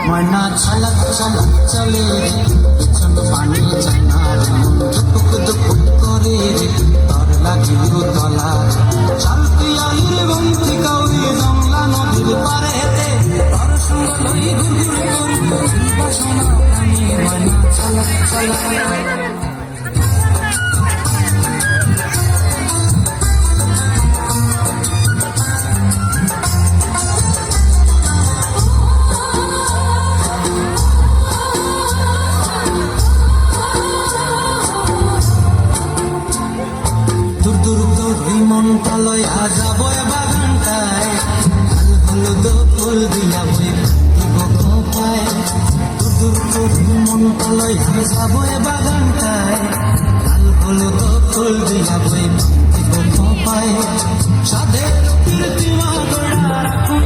ময়না ছলক ছলক চলে পেছন পানি যায় না দুপুক দুপুক করে তর লাগিল তলা চালতি আলির বন্ধি কাউরি জংলা নদীর পারেতে তর সঙ্গ লই গুড়গুড় করি বাসনা আমি ময়না ছলক ছলক মনটা লয়া যাব বাগানটায় লাল হলুদ ফুল দিয়া বই পায় দূর করে মনটা লয়া যাব বাগানটায় লাল হলুদ ফুল দিয়া বই পায় সাধে কীর্তিমা গড়া রাখুন